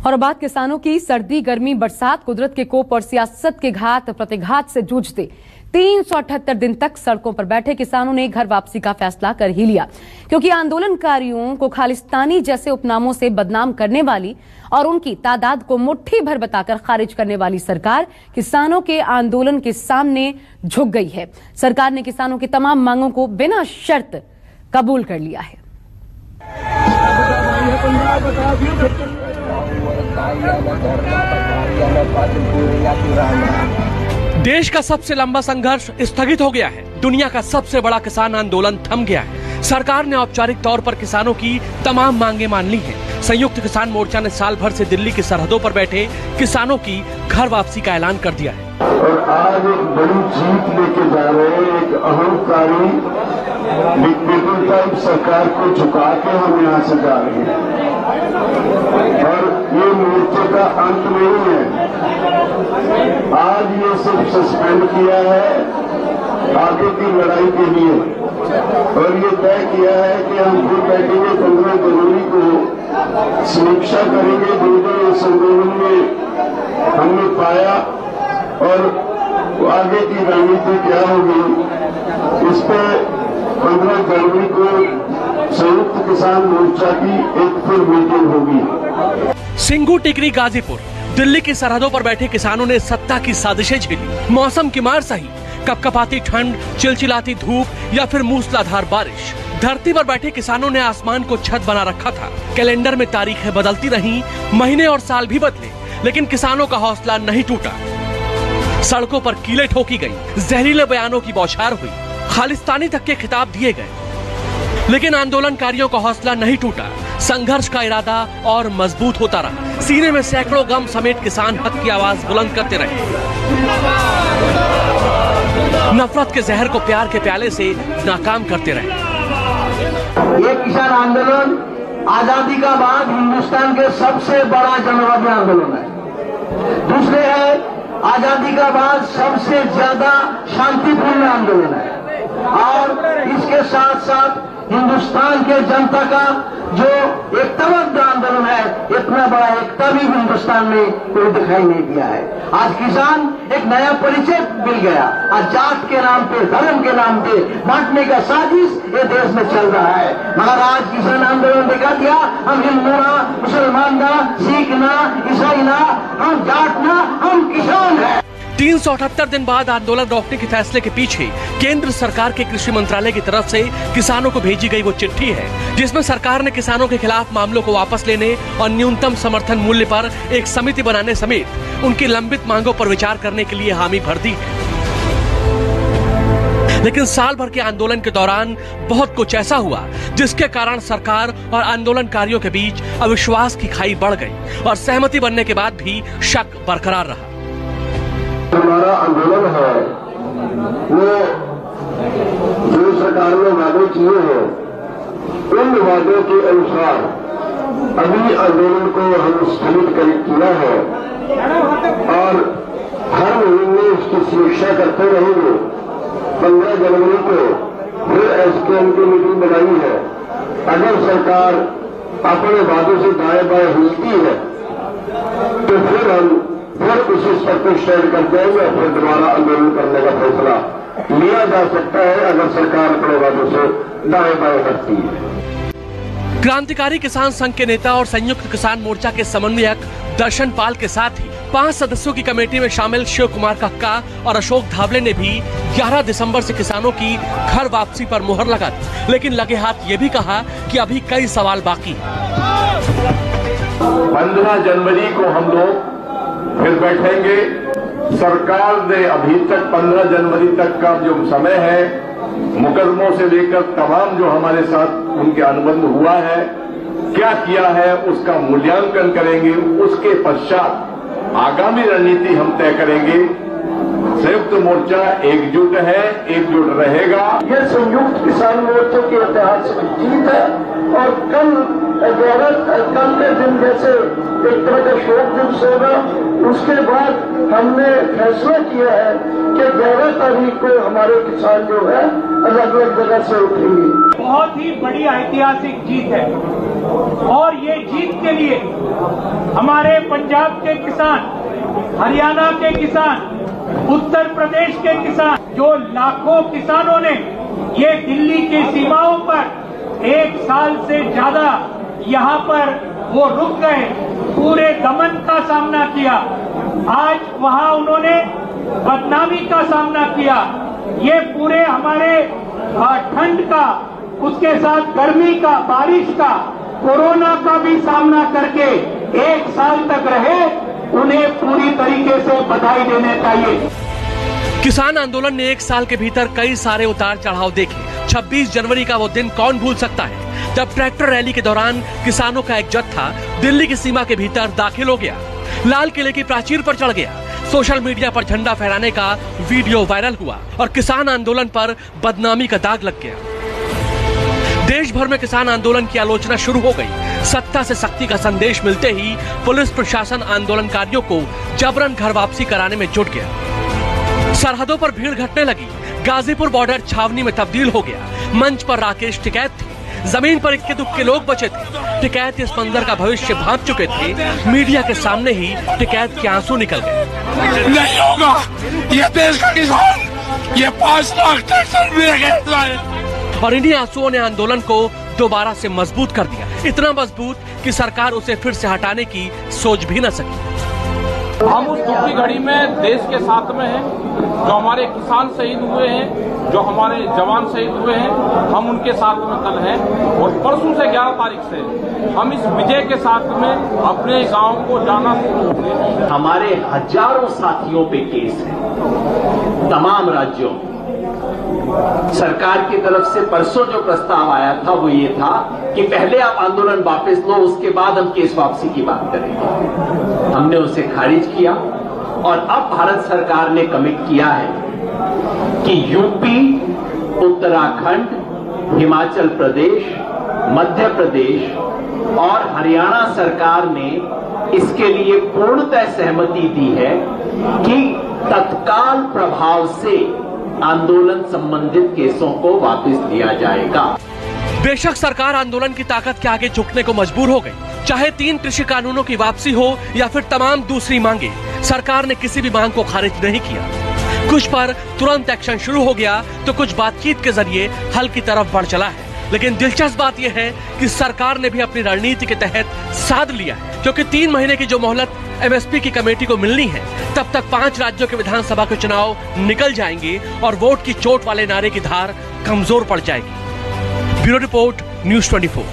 और बात किसानों की। सर्दी, गर्मी, बरसात, कुदरत के कोप और सियासत के घात प्रतिघात से जूझते 378 दिन तक सड़कों पर बैठे किसानों ने घर वापसी का फैसला कर ही लिया, क्योंकि आंदोलनकारियों को खालिस्तानी जैसे उपनामों से बदनाम करने वाली और उनकी तादाद को मुट्ठी भर बताकर खारिज करने वाली सरकार किसानों के आंदोलन के सामने झुक गई है। सरकार ने किसानों की तमाम मांगों को बिना शर्त कबूल कर लिया है। देश का सबसे लंबा संघर्ष स्थगित हो गया है। दुनिया का सबसे बड़ा किसान आंदोलन थम गया है। सरकार ने औपचारिक तौर पर किसानों की तमाम मांगे मान ली हैं। संयुक्त किसान मोर्चा ने साल भर से दिल्ली की सरहदों पर बैठे किसानों की घर वापसी का ऐलान कर दिया है। और आज एक बड़ी जीत लेके जा रहे हैं। एक अहंकारी डिक्टेटर टाइप सरकार को झुका के हम यहाँ से जा रहे हैं और ये मोर्चे का अंत नहीं है। आज ये सिर्फ सस्पेंड किया है आगे की लड़ाई के लिए और ये तय किया है कि हम फिर बैठेंगे 15 जनवरी को समीक्षा करेंगे जो इस आंदोलन में हमने पाया और आगे की रणनीति क्या होगी। इस पे 15 जनवरी को संयुक्त किसान मोर्चा की एक फिर मीटिंग होगी। सिंगू, टिकरी, गाजीपुर, दिल्ली की सरहदों पर बैठे किसानों ने सत्ता की साजिशें झेली। मौसम की मार सही, कपकपाती ठंड, चिलचिलाती धूप या फिर मूसलाधार बारिश। धरती पर बैठे किसानों ने आसमान को छत बना रखा था। कैलेंडर में तारीखें बदलती रहीं, महीने और साल भी बदले, लेकिन किसानों का हौसला नहीं टूटा। सड़कों पर कीलें ठोकी गई, जहरीले बयानों की बौछार हुई, खालिस्तानी तक के खिताब दिए गए, लेकिन आंदोलनकारियों का हौसला नहीं टूटा। संघर्ष का इरादा और मजबूत होता रहा। सीने में सैकड़ों गम समेत किसान हक की आवाज बुलंद करते रहे। नफरत के जहर को प्यार के प्याले से नाकाम करते रहे। ये किसान आंदोलन आजादी का बाद हिंदुस्तान के सबसे बड़ा जनवादी आंदोलन है। दूसरे है आजादी का बाद सबसे ज्यादा शांतिपूर्ण आंदोलन है और इसके साथ साथ हिंदुस्तान के जनता का जो एकताबद्ध आंदोलन है, इतना बड़ा एकता भी हिंदुस्तान में कोई दिखाई नहीं दिया है। आज किसान एक नया परिचय मिल गया। आज जात के नाम पे, धर्म के नाम पे बांटने का साजिश ये देश में चल रहा है। मगर आज किसान आंदोलन दिखा दिया, हम हिंदू ना, मुसलमान ना, सिख ना, ईसाई ना, हम जाट ना, हम किसान है। 378 दिन बाद आंदोलन रोकने के फैसले के पीछे केंद्र सरकार के कृषि मंत्रालय की तरफ से किसानों को भेजी गई वो चिट्ठी है, जिसमें सरकार ने किसानों के खिलाफ मामलों को वापस लेने और न्यूनतम समर्थन मूल्य पर एक समिति बनाने समेत उनकी लंबित मांगों पर विचार करने के लिए हामी भर दी है। लेकिन साल भर के आंदोलन के दौरान बहुत कुछ ऐसा हुआ जिसके कारण सरकार और आंदोलनकारियों के बीच अविश्वास की खाई बढ़ गई और सहमति बनने के बाद भी शक बरकरार रहा। हमारा आंदोलन है वो जो सरकार ने वादे किए हैं उन वादों के अनुसार अभी आंदोलन को हम स्थगित किया है और हर महीने उसकी समीक्षा करते रहेंगे। 15 जनवरी को फिर एसकेएम की मीटिंग बनाई है। अगर सरकार अपने वादों से दाएं बाएं हिलती है तो फिर हम उसी स्तर पर स्टैंड कर जाएंगे और फिर दोबारा आंदोलन करने का फैसला लिया जा सकता है अगर सरकार अपने वादों से दाएं बाएं हटती है। क्रांतिकारी किसान संघ के नेता और संयुक्त किसान मोर्चा के समन्वयक दर्शन पाल के साथ ही 5 सदस्यों की कमेटी में शामिल शिव कुमार कक्का और अशोक धावले ने भी 11 दिसंबर से किसानों की घर वापसी पर मुहर लगा दी, लेकिन लगे हाथ ये भी कहा कि अभी कई सवाल बाकी हैं। 15 जनवरी को हम लोग फिर बैठेंगे। सरकार ने अभी तक 15 जनवरी तक का जो समय है, मुकदमों से लेकर तमाम जो हमारे साथ उनके अनुबंध हुआ है, क्या किया है उसका मूल्यांकन करेंगे। उसके पश्चात आगामी रणनीति हम तय करेंगे। संयुक्त मोर्चा एकजुट है, एकजुट रहेगा। ये संयुक्त किसान मोर्चे के ऐतिहासिक जीत है और कल कल के दिन जैसे एक तरह का शोक दिवस होगा। उसके बाद हमने फैसला किया है कि 11 तारीख को हमारे किसान जो है अलग अलग जगह से उठेंगे। बहुत ही बड़ी ऐतिहासिक जीत है और ये जीत के लिए हमारे पंजाब के किसान, हरियाणा के किसान, उत्तर प्रदेश के किसान, जो लाखों किसानों ने ये दिल्ली की सीमाओं पर 1 साल से ज्यादा यहाँ पर वो रुक गए, पूरे दमन का सामना किया, आज वहाँ उन्होंने बदनामी का सामना किया। ये पूरे हमारे ठंड का, उसके साथ गर्मी का, बारिश का, कोरोना का भी सामना करके 1 साल तक रहे, उन्हें पूरी तरीके से बधाई देने चाहिए। किसान आंदोलन ने 1 साल के भीतर कई सारे उतार चढ़ाव देखे। 26 जनवरी का वो दिन कौन भूल सकता है जब ट्रैक्टर रैली के दौरान किसानों का एक जत्था दिल्ली की सीमा के भीतर दाखिल हो गया, लाल किले की प्राचीर पर चढ़ गया, सोशल मीडिया पर झंडा फहराने का वीडियो वायरल हुआ और किसान आंदोलन पर बदनामी का दाग लग गया। देश भर में किसान आंदोलन की आलोचना शुरू हो गई। सत्ता से सख्ती का संदेश मिलते ही पुलिस प्रशासन आंदोलनकारियों को जबरन घर वापसी कराने में जुट गया। सरहदों पर भीड़ घटने लगी, गाजीपुर बॉर्डर छावनी में तब्दील हो गया। मंच पर राकेश टिकैत थे, जमीन पर इक्के दुक्के लोग बचे थे। टिकैत इस मंजर का भविष्य भांप चुके थे। मीडिया के सामने ही टिकैत के आंसू निकल गए। नहीं होगा, ये देश का किसान, ये 5 लाख ट्रैक्टर मिलेगा। और इन्हीं आंसुओं ने आंदोलन को दोबारा से मजबूत कर दिया, इतना मजबूत कि सरकार उसे फिर से हटाने की सोच भी न सकी। हम उस दुख की घड़ी में देश के साथ में हैं, जो हमारे किसान शहीद हुए हैं, जो हमारे जवान शहीद हुए हैं, हम उनके साथ में कल हैं। और परसों से 11 तारीख से हम इस विजय के साथ में अपने गांव को जाना शुरू होंगे। हमारे हजारों साथियों पे केस है तमाम राज्यों। सरकार की तरफ से परसों जो प्रस्ताव आया था वो ये था कि पहले आप आंदोलन वापस लो, उसके बाद हम केस वापसी की बात करेंगे। हमने उसे खारिज किया और अब भारत सरकार ने कमिट किया है कि यूपी, उत्तराखंड, हिमाचल प्रदेश, मध्य प्रदेश और हरियाणा सरकार ने इसके लिए पूर्णतः सहमति दी है कि तत्काल प्रभाव से आंदोलन संबंधित केसों को वापस लिया जाएगा। बेशक सरकार आंदोलन की ताकत के आगे झुकने को मजबूर हो गई। चाहे 3 कृषि कानूनों की वापसी हो या फिर तमाम दूसरी मांगे, सरकार ने किसी भी मांग को खारिज नहीं किया। कुछ पर तुरंत एक्शन शुरू हो गया तो कुछ बातचीत के जरिए हल की तरफ बढ़ चला है। लेकिन दिलचस्प बात यह है कि सरकार ने भी अपनी रणनीति के तहत साध लिया है, क्योंकि 3 महीने की जो मोहलत एमएसपी की कमेटी को मिलनी है, तब तक 5 राज्यों के विधानसभा के चुनाव निकल जाएंगे और वोट की चोट वाले नारे की धार कमजोर पड़ जाएगी। Bureau report, news 24।